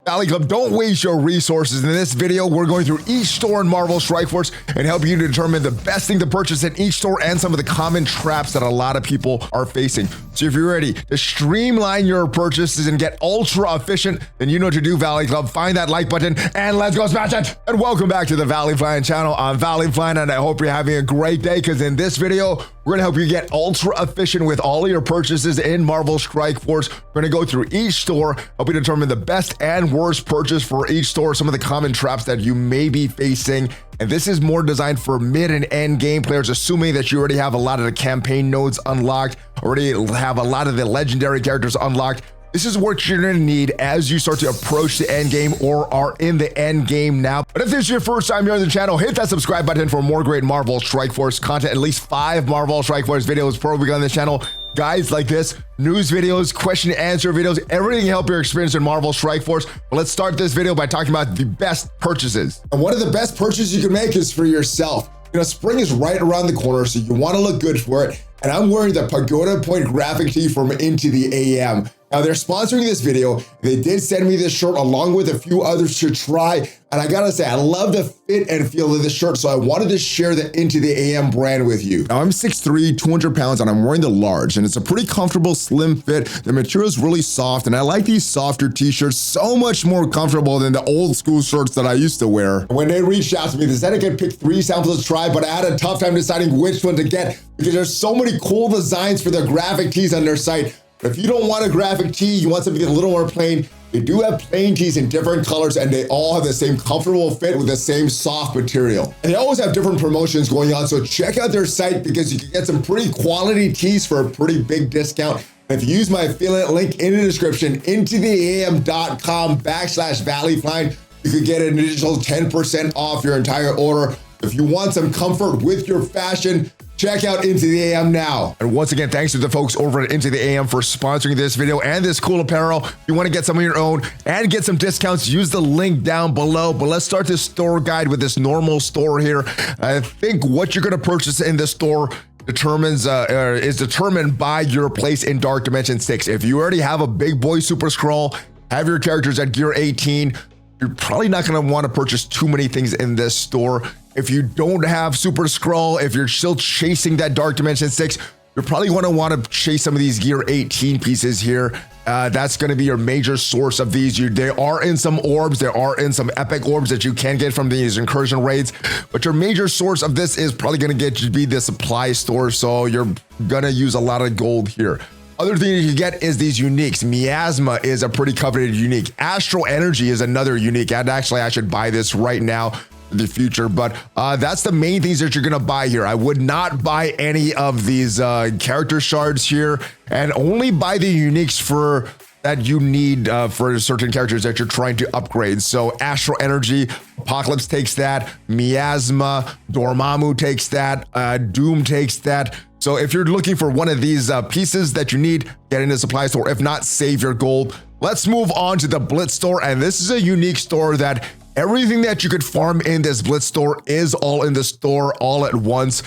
Valley Club, don't waste your resources. In this video, we're going through each store in Marvel Strike Force and help you determine the best thing to purchase in each store and some of the common traps that a lot of people are facing. So if you're ready to streamline your purchases and get ultra efficient, then you know what to do, Valley Club. Find that like button and let's go smash it. And welcome back to the ValleyFlyin channel. I'm ValleyFlyin and I hope you're having a great day, because in this video, we're gonna help you get ultra efficient with all of your purchases in Marvel Strike Force. We're gonna go through each store, help you determine the best and worst purchase for each store, some of the common traps that you may be facing. And this is more designed for mid and end game players, assuming that you already have a lot of the campaign nodes unlocked, already have a lot of the legendary characters unlocked. This is what you're gonna need as you start to approach the end game or are in the end game now. But if this is your first time here on the channel, hit that subscribe button for more great Marvel Strike Force content, at least 5 Marvel Strike Force videos per week on this channel. Guides like this, news videos, question and answer videos, everything to help your experience in Marvel Strike Force. But let's start this video by talking about the best purchases. And one of the best purchases you can make is for yourself. You know, spring is right around the corner, so you want to look good for it. And I'm wearing the Pagoda Point graphic tee from Into the AM. Now they're sponsoring this video. They did send me this shirt along with a few others to try. And I gotta say, I love the fit and feel of this shirt. So I wanted to share the Into the AM brand with you. Now I'm 6'3", 200 pounds, and I'm wearing the large, and it's a pretty comfortable, slim fit. The material is really soft, and I like these softer t-shirts, so much more comfortable than the old school shirts that I used to wear. When they reached out to me, they said I could pick 3 samples to try, but I had a tough time deciding which one to get because there's so many cool designs for the graphic tees on their site. If you don't want a graphic tee, you want something a little more plain, they do have plain tees in different colors, and they all have the same comfortable fit with the same soft material. And they always have different promotions going on, so check out their site because you can get some pretty quality tees for a pretty big discount. And if you use my affiliate link in the description, intotheam.com/ValleyFlyin, you could get an additional 10% off your entire order. If you want some comfort with your fashion, check out Into the AM now. And once again, thanks to the folks over at Into the AM for sponsoring this video and this cool apparel. If you want to get some of your own and get some discounts, use the link down below. But let's start this store guide with this normal store here. I think what you're going to purchase in this store is determined by your place in Dark Dimension 6. If you already have a big boy Super Scroll, have your characters at gear 18, you're probably not going to want to purchase too many things in this store. If you don't have Super Scroll, if you're still chasing that Dark Dimension 6, you're probably going to want to chase some of these gear 18 pieces here. That's going to be your major source of these. They are in some orbs. There are in some epic orbs that you can get from these incursion raids. But your major source of this is probably going to be the supply store. So you're going to use a lot of gold here. Other thing you get is these uniques. Miasma is a pretty coveted unique. Astral Energy is another unique. And actually, I should buy this right now for the future. But that's the main things that you're going to buy here. I would not buy any of these character shards here, and only buy the uniques for that you need for certain characters that you're trying to upgrade. So Astral Energy, Apocalypse takes that. Miasma, Dormammu takes that. Doom takes that. So if you're looking for one of these pieces that you need, get in the supply store. If not, save your gold. Let's move on to the Blitz store. And this is a unique store that everything that you could farm in this Blitz store is all in the store all at once.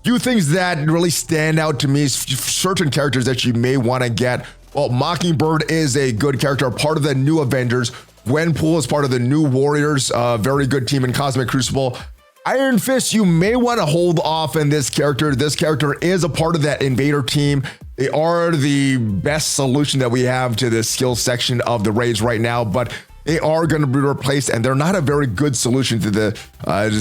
Few things that really stand out to me is certain characters that you may want to get. Well, Mockingbird is a good character, part of the new Avengers. Gwenpool is part of the new Warriors, very good team in Cosmic Crucible. Iron Fist, you may want to hold off in this character. This character is a part of that Invader team. They are the best solution that we have to the skill section of the raids right now, but they are going to be replaced, and they're not a very good solution to the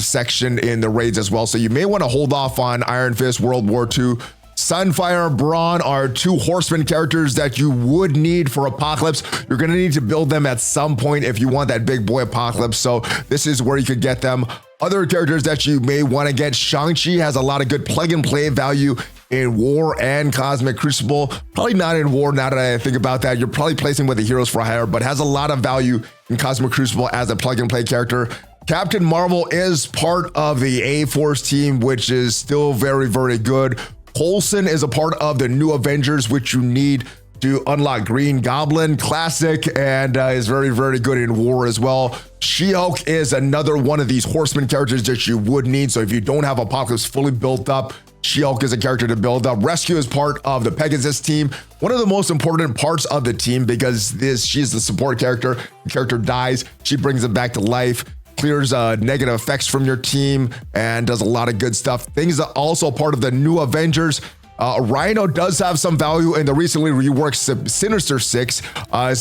section in the raids as well. So you may want to hold off on Iron Fist, World War II. Sunfire, Brawn are 2 horseman characters that you would need for Apocalypse. You're going to need to build them at some point if you want that big boy Apocalypse. So this is where you could get them. Other characters that you may want to get, Shang-Chi has a lot of good plug and play value in War and Cosmic Crucible. Probably not in War now that I think about that. You're probably placing with the Heroes for Hire, but has a lot of value in Cosmic Crucible as a plug and play character. Captain Marvel is part of the A-Force team, which is still very, very good. Coulson is a part of the new Avengers, which you need to unlock. Green Goblin, classic, and is very, very good in War as well. She-Hulk is another one of these horseman characters that you would need. So if you don't have Apocalypse fully built up, She-Hulk is a character to build up. Rescue is part of the Pegasus team. One of the most important parts of the team because she's the support character. The character dies, she brings it back to life, clears negative effects from your team, and does a lot of good stuff. Things that also part of the new Avengers. Rhino does have some value in the recently reworked Sinister Six.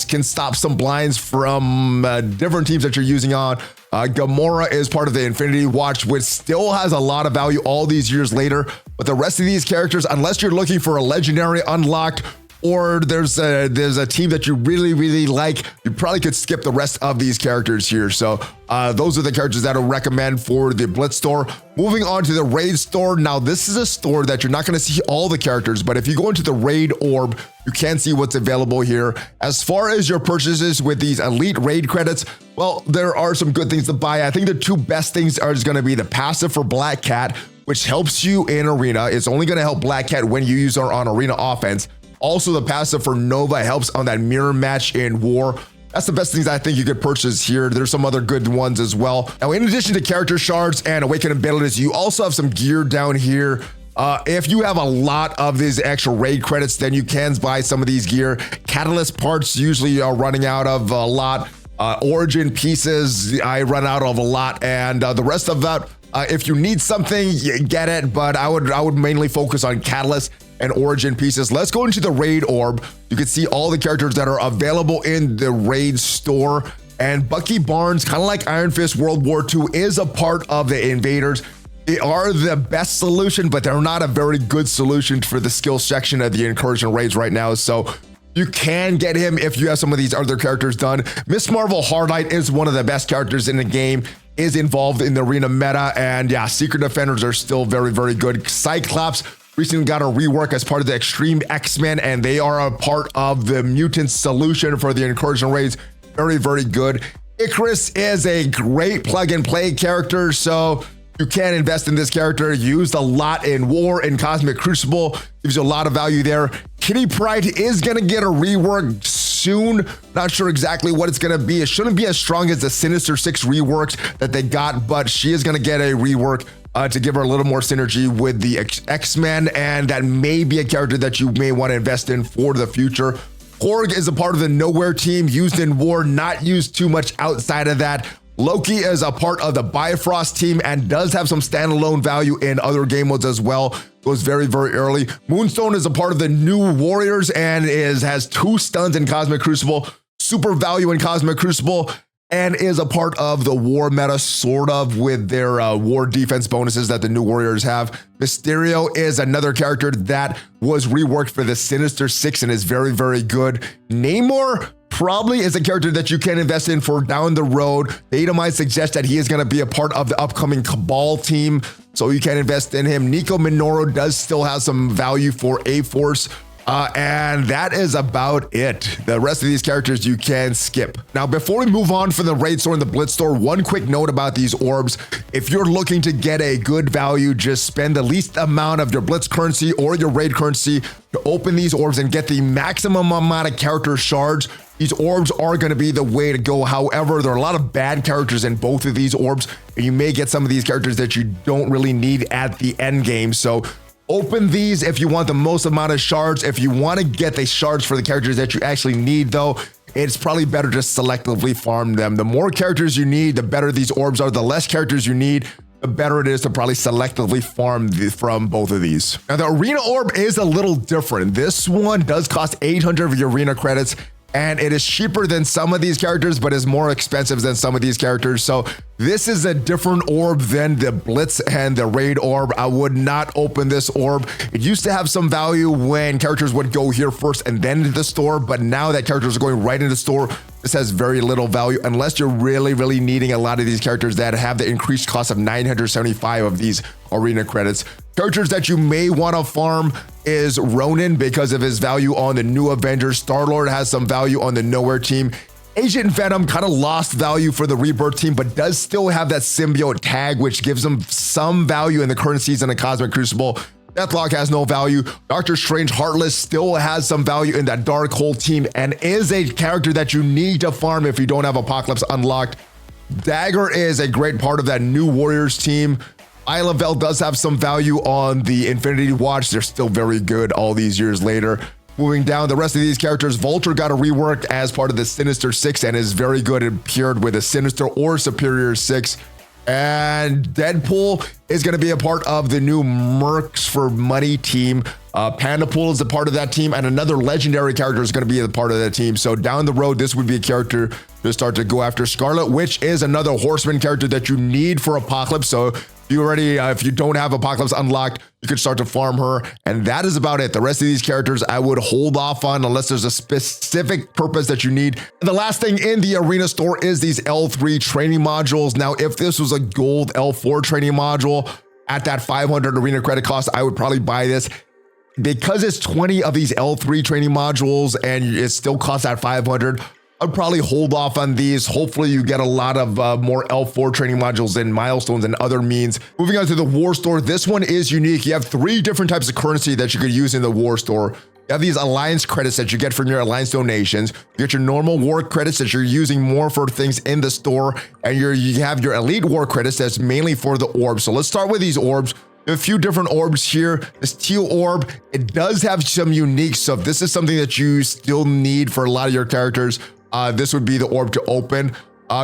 Can stop some blinds from different teams that you're using on. Gamora is part of the Infinity Watch, which still has a lot of value all these years later. But the rest of these characters, unless you're looking for a legendary unlocked, or there's a team that you really like, you probably could skip the rest of these characters here. So those are the characters that I recommend for the Blitz store. Moving on to the Raid store. Now this is a store that you're not going to see all the characters, but if you go into the Raid orb, you can see what's available here. As far as your purchases with these elite raid credits, well, there are some good things to buy. I think the two best things are going to be the passive for Black Cat, which helps you in arena. It's only going to help Black Cat when you use her on arena offense. Also, the passive for Nova helps on that mirror match in war. That's the best things I think you could purchase here. There's some other good ones as well. Now, in addition to character shards and awakened abilities, you also have some gear down here. If you have a lot of these extra raid credits, then you can buy some of these gear. Catalyst parts usually are running out of a lot. Origin pieces, I run out of a lot. And the rest of that, if you need something, you get it. But I would mainly focus on Catalyst and Origin pieces. Let's go into the Raid orb. You can see all the characters that are available in the Raid store. And Bucky Barnes, kind of like Iron Fist World War II, is a part of the Invaders. They are the best solution, but they're not a very good solution for the skill section of the Incursion raids right now. So you can get him if you have some of these other characters done. Miss Marvel Hardlight is one of the best characters in the game, is involved in the arena meta, and yeah, Secret Defenders are still very good. Cyclops recently got a rework as part of the Extreme X-Men, and they are a part of the mutant solution for the Incursion raids. Very good. Icarus is a great plug and play character, so you can invest in this character. Used a lot in war and Cosmic Crucible, gives you a lot of value there. Kitty Pryde is gonna get a rework soon. Not sure exactly what it's gonna be. It shouldn't be as strong as the Sinister Six reworks that they got, but she is gonna get a rework to give her a little more synergy with the X-Men, and that may be a character that you may want to invest in for the future. Korg is a part of the Nowhere team, used in war, not used too much outside of that. Loki is a part of the Bifrost team and does have some standalone value in other game modes as well. Goes very early. Moonstone is a part of the new Warriors and has 2 stuns in Cosmic Crucible, super value in Cosmic Crucible, and is a part of the war meta, sort of, with their war defense bonuses that the new Warriors have. Mysterio is another character that was reworked for the Sinister Six and is very good. Namor probably is a character that you can invest in for down the road. Data might suggest that he is going to be a part of the upcoming Cabal team, so you can invest in him. Nico Minoru does still have some value for A-Force. And that is about it. The rest of these characters you can skip. Now, before we move on from the Raid store and the Blitz store, one quick note about these orbs. If you're looking to get a good value, just spend the least amount of your Blitz currency or your Raid currency to open these orbs and get the maximum amount of character shards. These orbs are going to be the way to go. However, there are a lot of bad characters in both of these orbs, and you may get some of these characters that you don't really need at the end game. So open these if you want the most amount of shards. If you want to get the shards for the characters that you actually need, though, it's probably better to selectively farm them. The more characters you need, the better these orbs are. The less characters you need, the better it is to probably selectively farm from both of these. Now, the arena orb is a little different. This one does cost 800 of your arena credits, and it is cheaper than some of these characters, but is more expensive than some of these characters. So this is a different orb than the Blitz and the Raid orb. I would not open this orb. It used to have some value when characters would go here first and then into the store, but now that characters are going right into the store, this has very little value unless you're really needing a lot of these characters that have the increased cost of 975 of these arena credits. Characters that you may want to farm is Ronin because of his value on the new Avengers. Star-Lord has some value on the Nowhere team. Agent Venom kind of lost value for the Rebirth team, but does still have that symbiote tag, which gives him some value in the current season of Cosmic Crucible. Deathlock has no value. Doctor Strange Heartless still has some value in that Darkhold team and is a character that you need to farm if you don't have Apocalypse unlocked. Dagger is a great part of that new Warriors team. Eye Lavelle does have some value on the Infinity Watch. They're still very good all these years later. Moving down, the rest of these characters, Vulture got a rework as part of the Sinister 6 and is very good and paired with a Sinister or Superior 6. And Deadpool is going to be a part of the new Mercs for Money team. Pandapool is a part of that team, and another legendary character is going to be a part of that team. So down the road, this would be a character to start to go after. Scarlet Witch is another Horseman character that you need for Apocalypse. So if you don't have Apocalypse unlocked, you can start to farm her, and that is about it. The rest of these characters I would hold off on unless there's a specific purpose that you need. And the last thing in the arena store is these L3 training modules. Now, if this was a gold L4 training module at that 500 arena credit cost, I would probably buy this. Because it's 20 of these L3 training modules and it still costs at 500, I'd probably hold off on these. Hopefully you get a lot of more L4 training modules and milestones and other means. Moving on to the war store, this one is unique. You have 3 different types of currency that you could use in the war store. You have these alliance credits that you get from your alliance donations. You get your normal war credits that you're using more for things in the store, and you have your elite war credits that's mainly for the orbs. So let's start with these orbs. A few different orbs here. This teal orb, it does have some unique stuff. This is something that you still need for a lot of your characters. This would be the orb to open.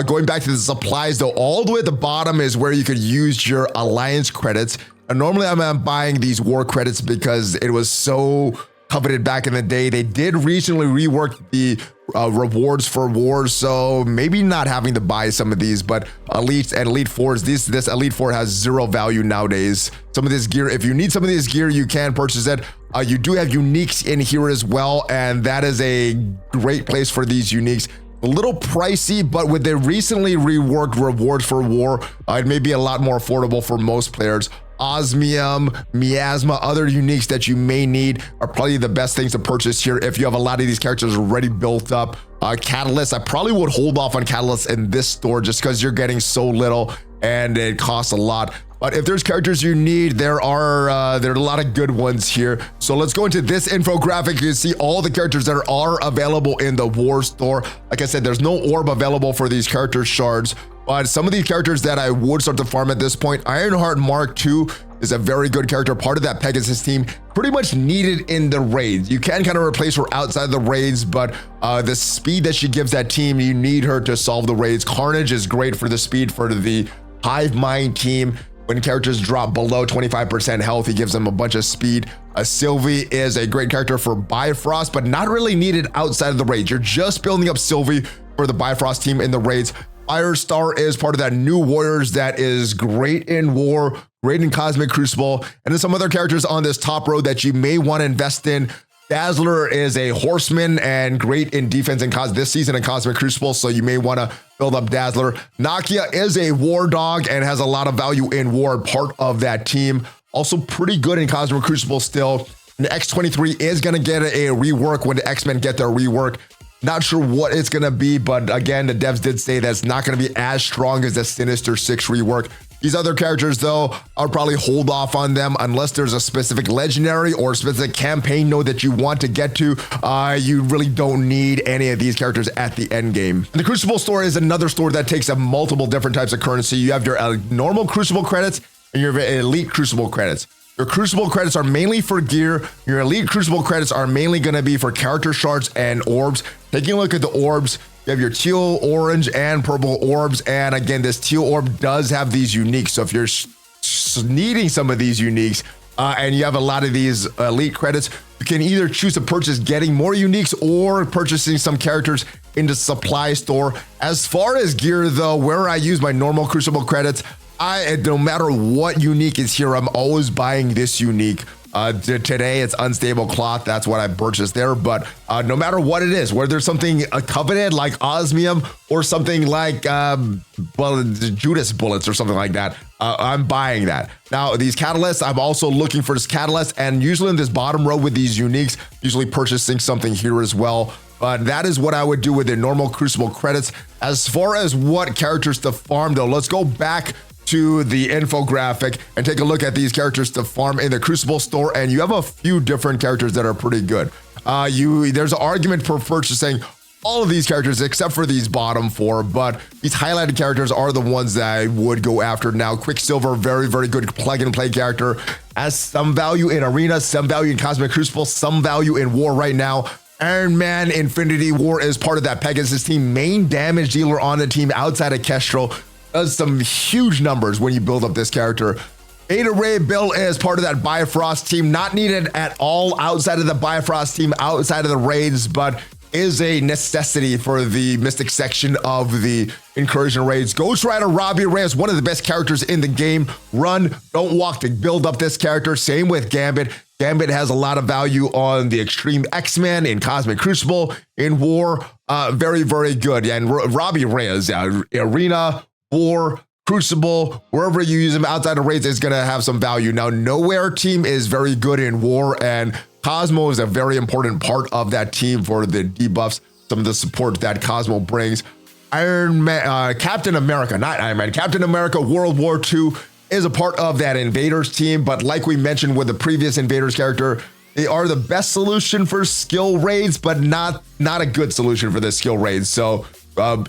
Going back to the supplies though, all the way at the bottom is where you could use your alliance credits. And normally I'm buying these war credits because it was so coveted back in the day. They did recently rework the rewards for wars, so maybe not having to buy some of these, but elites and elite fours, this elite four has 0 value nowadays. Some of this gear, if you need some of this gear, you can purchase it. You do have uniques in here as well, and that is a great place for these uniques. A little pricey, but with the recently reworked rewards for war, it may be a lot more affordable for most players. Osmium, Miasma, other uniques that you may need are probably the best things to purchase here if you have a lot of these characters already built up. Catalyst, I probably would hold off on Catalyst in this store just because you're getting so little and it costs a lot. But if there's characters you need, there are a lot of good ones here. So let's go into this infographic. You can see all the characters that are available in the war store. Like I said, there's no orb available for these character shards. But some of these characters that I would start to farm at this point, Ironheart Mark II is a very good character, part of that Pegasus team, pretty much needed in the raids. You can kind of replace her outside the raids, but the speed that she gives that team, you need her to solve the raids. Carnage is great for the speed for the Hive Mind team. When characters drop below 25% health, he gives them a bunch of speed. Sylvie is a great character for Bifrost, but not really needed outside of the raids. You're just building up Sylvie for the Bifrost team in the raids. Firestar is part of that new Warriors that is great in war, great in Cosmic Crucible, and then some other characters on this top row that you may want to invest in. Dazzler is a horseman and great in defense in this season in Cosmic Crucible, so you may want to build up Dazzler. Nakia is a war dog and has a lot of value in war, part of that team. Also pretty good in Cosmic Crucible still. And X-23 is going to get a rework when the X-Men get their rework. Not sure what it's going to be, but again, the devs did say that it's not going to be as strong as the Sinister 6 rework. These other characters, though, I'll probably hold off on them unless there's a specific legendary or specific campaign node that you want to get to. You really don't need any of these characters at the end game. And the Crucible store is another store that takes up multiple different types of currency. You have your normal Crucible credits and your elite Crucible credits. Your Crucible credits are mainly for gear. Your elite Crucible credits are mainly going to be for character shards and orbs. Taking a look at the orbs, you have your teal, orange, and purple orbs. And again, this teal orb does have these uniques. So if you're needing some of these uniques and you have a lot of these elite credits, you can either choose to purchase getting more uniques or purchasing some characters in the supply store. As far as gear though, where I use my normal Crucible credits, no matter what unique is here, I'm always buying this unique. Today it's unstable cloth. That's what I purchased there. But no matter what it is, whether there's something coveted like osmium or something like Judas bullets or something like that, I'm buying that. Now these catalysts, I'm also looking for this catalyst, and usually in this bottom row with these uniques, usually purchasing something here as well. But that is what I would do with the normal Crucible credits. As far as what characters to farm though, let's go back to the infographic and take a look at these characters to farm in the Crucible store, and you have a few different characters that are pretty good. There's an argument for purchasing all of these characters except for these bottom 4, but these highlighted characters are the ones that I would go after now. Quicksilver, very, very good plug and play character, has some value in Arena, some value in Cosmic Crucible, some value in War right now. Iron Man Infinity War is part of that Pegasus team, main damage dealer on the team outside of Kestrel, does some huge numbers when you build up this character. Beta Ray Bill is part of that Bifrost team, not needed at all outside of the Bifrost team, outside of the raids, but is a necessity for the Mystic section of the Incursion raids. Ghost Rider Robbie Ray is one of the best characters in the game. Run, don't walk to build up this character. Same with Gambit. Gambit has a lot of value on the Extreme X-Men, in Cosmic Crucible, in War. Very, very good. Yeah, and Robbie Ray is Arena, War, Crucible, wherever you use him outside of raids is going to have some value. Now, Nowhere team is very good in War, and Cosmo is a very important part of that team for the debuffs, some of the support that Cosmo brings. Captain America, not Iron Man, Captain America World War II is a part of that Invaders team, but like we mentioned with the previous Invaders character, they are the best solution for skill raids, but not a good solution for the skill raids. So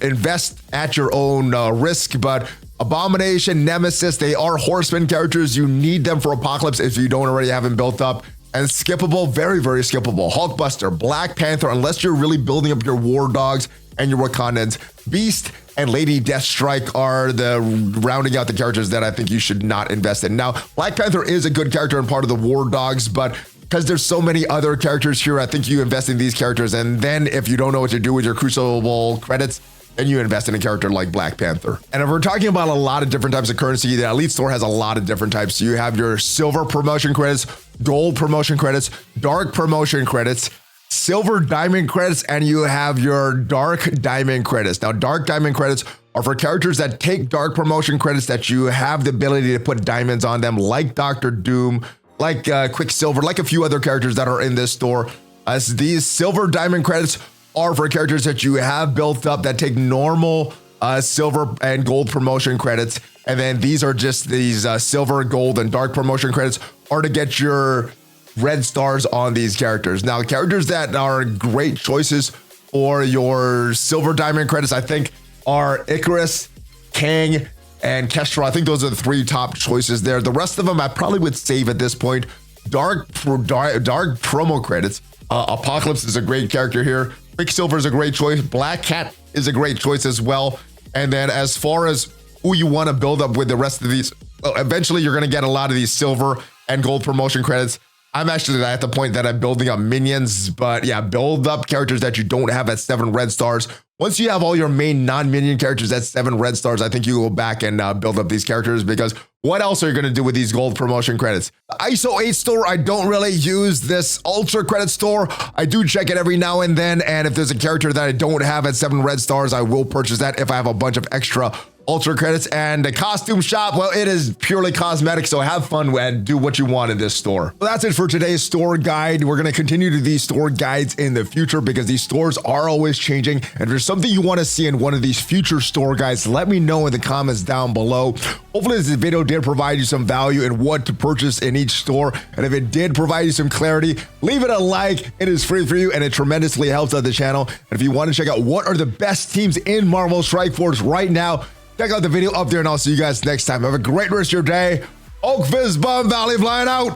invest at your own risk, but Abomination, Nemesis, they are Horseman characters. You need them for Apocalypse if you don't already have them built up. And skippable, very, very skippable. Hulkbuster, Black Panther, unless you're really building up your War Dogs and your Wakandans. Beast and Lady Deathstrike are the rounding out the characters that I think you should not invest in. Now, Black Panther is a good character and part of the War Dogs, but because there's so many other characters here, I think you invest in these characters. And then if you don't know what to do with your Crucible credits, then you invest in a character like Black Panther. And if we're talking about a lot of different types of currency, the Elite Store has a lot of different types. You have your silver promotion credits, gold promotion credits, dark promotion credits, silver diamond credits, and you have your dark diamond credits. Now, dark diamond credits are for characters that take dark promotion credits that you have the ability to put diamonds on them, like Dr. Doom, like Quicksilver, like a few other characters that are in this store. These silver diamond credits are for characters that you have built up that take normal silver and gold promotion credits. And then these are just these silver, gold, and dark promotion credits are to get your red stars on these characters. Now, characters that are great choices for your silver diamond credits, I think, are Icarus, Kang, and Kestrel. I think those are the 3 top choices there. The rest of them I probably would save at this point. Dark promo credits. Apocalypse is a great character here. Quicksilver is a great choice. Black Cat is a great choice as well. And then as far as who you want to build up with the rest of these, well, eventually you're going to get a lot of these silver and gold promotion credits. I'm actually at the point that I'm building up minions, but yeah, build up characters that you don't have at 7 red stars. Once you have all your main non-minion characters at 7 red stars, I think you go back and build up these characters, because what else are you going to do with these gold promotion credits? The ISO 8 store, I don't really use this Ultra credit store. I do check it every now and then, and if there's a character that I don't have at 7 red stars, I will purchase that if I have a bunch of extra Ultra credits. And the costume shop, well, it is purely cosmetic, so have fun and do what you want in this store. Well, that's it for today's store guide. We're going to continue to do these store guides in the future because these stores are always changing. And if there's something you want to see in one of these future store guides, let me know in the comments down below. Hopefully this video did provide you some value in what to purchase in each store. And if it did provide you some clarity, leave it a like. It is free for you and it tremendously helps out the channel. And if you want to check out what are the best teams in Marvel Strike Force right now, check out the video up there, and I'll see you guys next time. Have a great rest of your day. Oak Fist Bomb, ValleyFlyin out.